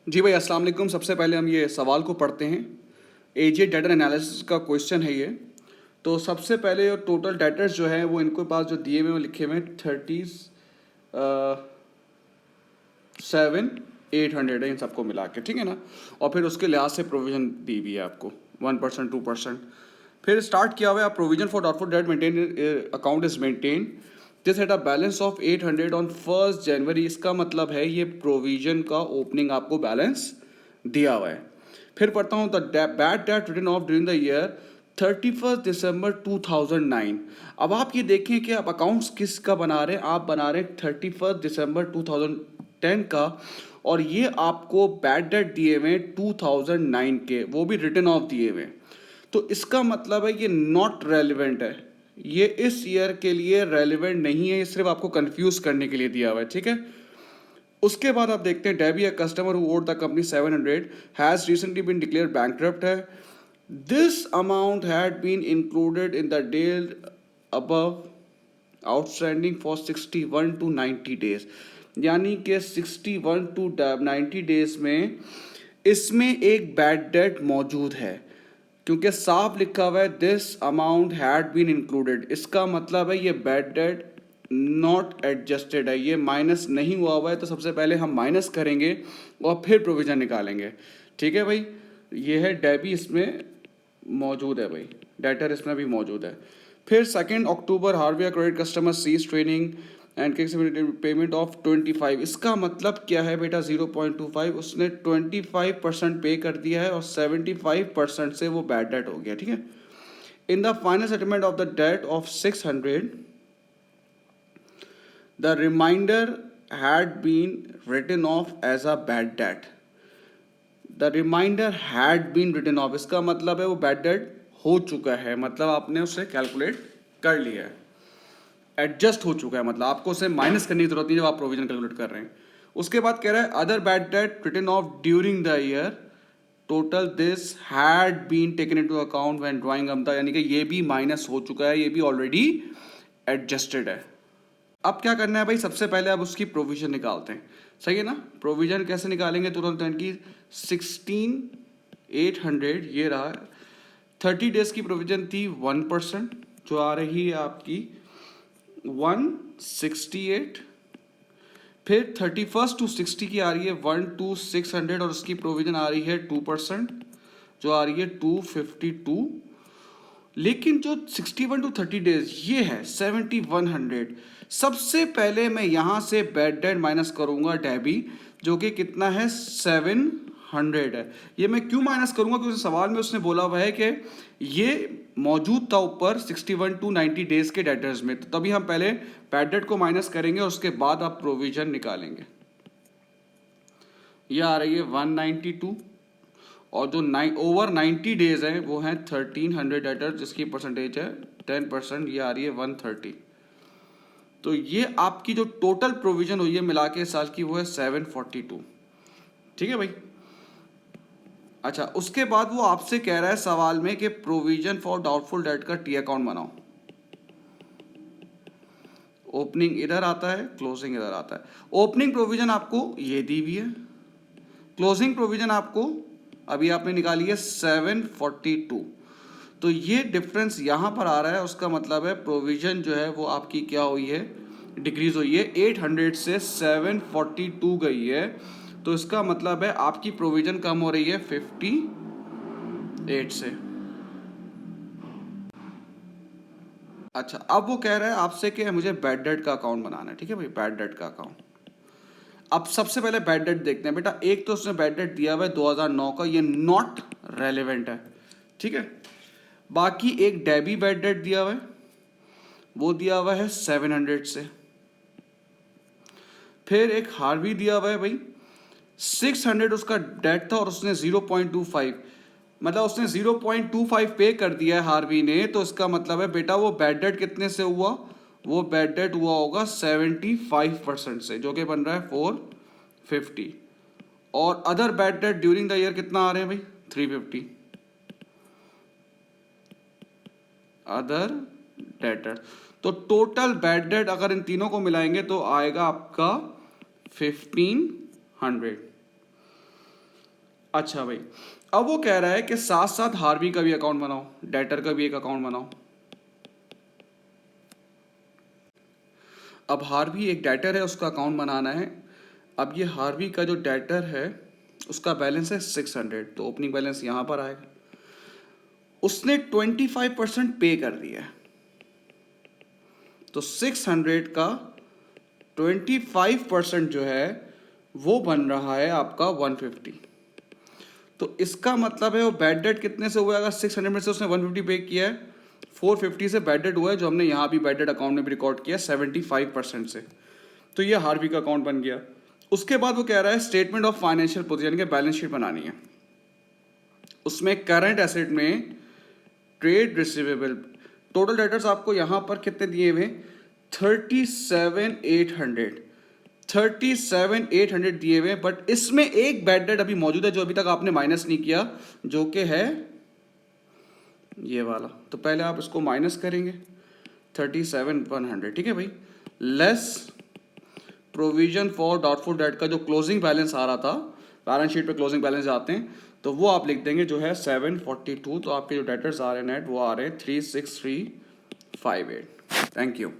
जी भाई, अस्सलाम वालेकुम। सबसे पहले हम ये सवाल को पढ़ते हैं। एजे डेटर एनालिसिस का क्वेश्चन है ये। तो सबसे पहले टोटल डेटर्स जो है वो इनके पास जो दिए हुए हैं वो लिखे हुए हैं 37,800 है इन सबको मिला के, ठीक है ना। और फिर उसके लिहाज से प्रोविजन दी हुई है आपको 1%, 2%। फिर स्टार्ट किया हुआ है, आप provision for doubtful debt maintain account is maintain this at a balance of 800 on 1 जनवरी। इसका मतलब है ये प्रोविजन का ओपनिंग आपको बैलेंस दिया हुआ है। फिर पढ़ता हूँ the bad debt written off during the year 31 December 2009। अब आप ये देखें कि आप अकाउंट्स किसका बना रहे हैं। आप बना रहे हैं 31 दिसंबर 2010 का, और ये आपको बैड डेट दिए हुए 2009 के, वो भी रिटन ऑफ दिए हुए। तो इसका मतलब है ये नॉट रेलिवेंट है, ये इस ईयर के लिए रेलिवेंट नहीं है, ये सिर्फ आपको कंफ्यूज करने के लिए दिया हुआ है, ठीक है। उसके बाद आप देखते हैं Debbie, a customer who owed the company 700 has recently been declared bankrupt है। This amount had been included in the deal above outstanding for 61 to 90 days. यानी कि 61 टू 90 डेज में इसमें एक बैड डेट मौजूद है, क्योंकि साफ लिखा हुआ है this amount had been included. इसका मतलब है ये बैड डेट नॉट एडजस्टेड है, ये माइनस नहीं हुआ है। तो सबसे पहले हम माइनस करेंगे और फिर प्रोविजन निकालेंगे, ठीक है भाई। ये है डेबी, इसमें मौजूद है भाई, डेटर इसमें भी मौजूद है। फिर 2 October Harvia credit customer ceased trading and payment of 25। इसका मतलब क्या है बेटा, 0.25 उसने 25% पे कर दिया है और 75% से वो बैड डेट हो गया, ठीक है। In the final settlement of the debt of 600 the remainder had been written off as a bad debt. The remainder had been written off, इसका मतलब है वो बैड डेट हो चुका है, मतलब आपने उसे कैलकुलेट कर लिया है, एडजस्ट हो चुका है, मतलब आपको उसे माइनस करने की जरूरत नहीं जब आप प्रोविजन कैलकुलेट कर रहे हैं। उसके बाद कह रहा है other bad debt written off during the year total this had been taken into account when drawing up the, यानी कि ये भी माइनस हो चुका है, ये भी ऑलरेडी एडजस्टेड है। अब क्या करना है भाई, सबसे पहले अब उसकी प्रोविजन निकालते हैं, सही है ना। प्रोविजन कैसे निकालेंगे तुरंत, की 16,800 ये रहा। 30 डेज की प्रोविजन थी 1%, जो आ रही है आपकी 168। फिर 31 टू 60 की आ रही है 1 to 600, और उसकी प्रोविजन आ रही है 2%, जो आ रही है 252। लेकिन जो 61 टू 30 डेज ये है 7100। सबसे पहले मैं यहाँ से बैड डेट माइनस करूँगा डेबी, जो कि कितना है 700 है। ये मैं क्यों माइनस करूँगा, क्योंकि सवाल में उसने बोला हुआ है कि ये मौजूद था ऊपर 61 टू 90 डेज के डेटर्स में, तो तभी हम पहले बैड डेट को माइनस करेंगे और उसके बाद आप प्रोविजन निकालेंगे। ये आ रही है 192, और जो ओवर 90 डेज है वो है 1300 डेटर, जिसकी परसेंटेज है 10%, ये आ रही है 130। तो ये आपकी जो टोटल प्रोविजन हुई है मिला के साल की वो है 742, ठीक है भाई। अच्छा, उसके बाद वो आपसे कह रहा है सवाल में कि प्रोविजन फॉर डाउटफुल डेट का टी अकाउंट बनाओ। ओपनिंग इधर आता है, क्लोजिंग इधर आता है। ओपनिंग प्रोविजन आपको ये दी हुई है, क्लोजिंग प्रोविजन आपको अभी आपने निकाली है 742। तो ये डिफरेंस यहाँ पर आ रहा है, उसका मतलब है प्रोविजन जो है वो आपकी क्या हुई है, डिक्रीज हुई है। 800 से 742 गई है, तो इसका मतलब है आपकी प्रोविजन कम हो रही है 58 से। अच्छा, अब वो कह रहा है आपसे कि मुझे बैड डेट का अकाउंट बनाना है, ठीक है भाई, बैड डेट का अकाउंट। अब सबसे पहले बैड डेट देखते हैं बेटा। एक तो उसने बैड डेट दिया हुआ है 2009 का, ये नॉट रेलिवेंट है, ठीक है। बाकी एक डेबी बैड डेट दिया हुआ है, वो दिया हुआ है 700 से। फिर एक हार्वी दिया हुआ है भाई 600 उसका डेट था, और उसने 0.25, मतलब उसने 0.25 पे कर दिया है हार्वी ने। तो इसका मतलब है बेटा वो बैड डेट कितने से हुआ, वो बैड डेट हुआ होगा 75% से, जो कि बन रहा है 450। और other bad date during the year कितना आ रहे हैं भाई, 350 अदर डेटर। तो टोटल बैड डेट अगर इन तीनों को मिलाएंगे तो आएगा आपका 1500। अच्छा भाई, अब वो कह रहा है कि साथ साथ हार्वी का भी अकाउंट बनाओ, डेटर का भी एक अकाउंट बनाओ। अब हार्वी एक डेटर है, उसका अकाउंट बनाना है। अब ये हार्वी का जो डेटर है उसका बैलेंस है 600, तो ओपनिंग बैलेंस यहाँ पर आएगा। उसने 25% पे कर दिया है, तो 600 का 25% जो है वो बन रहा है आपका 150। तो इसका मतलब है वो बैड डेट कितने से हुआ? अगर 600 में से उसने 150 पे किया है, 450 से बैड डेट हुआ है, जो हमने यहाँ भी बैड डेट अकाउंट में भी रिकॉर्ड किया 75% से। तो ये हार्वी का अकाउंट बन गया। उसके बाद वो कह रहा है स्टेटमेंट ऑफ फाइनेंशियल पोजीशन के बैलेंस शीट बनानी है। उसमें करंट एसेट में ट्रेड रिसीवेबल, टोटल डेटर्स आपको यहाँ पर कितने दिए हुए? 37,800 दिए हुए, बट इसमें एक बैड डेट अभी मौजूद है जो अभी तक आपने माइनस नहीं किया, जो कि है ये वाला। तो पहले आप इसको माइनस करेंगे 37,100, ठीक है भाई, less provision for doubtful debt का जो क्लोजिंग बैलेंस आ रहा था, बैलेंस शीट पे क्लोजिंग बैलेंस आते हैं, तो वो आप लिख देंगे जो है 742। तो आपके जो डेटर्स आ रहे हैं नेट वो आ रहे हैं 36358। Thank you.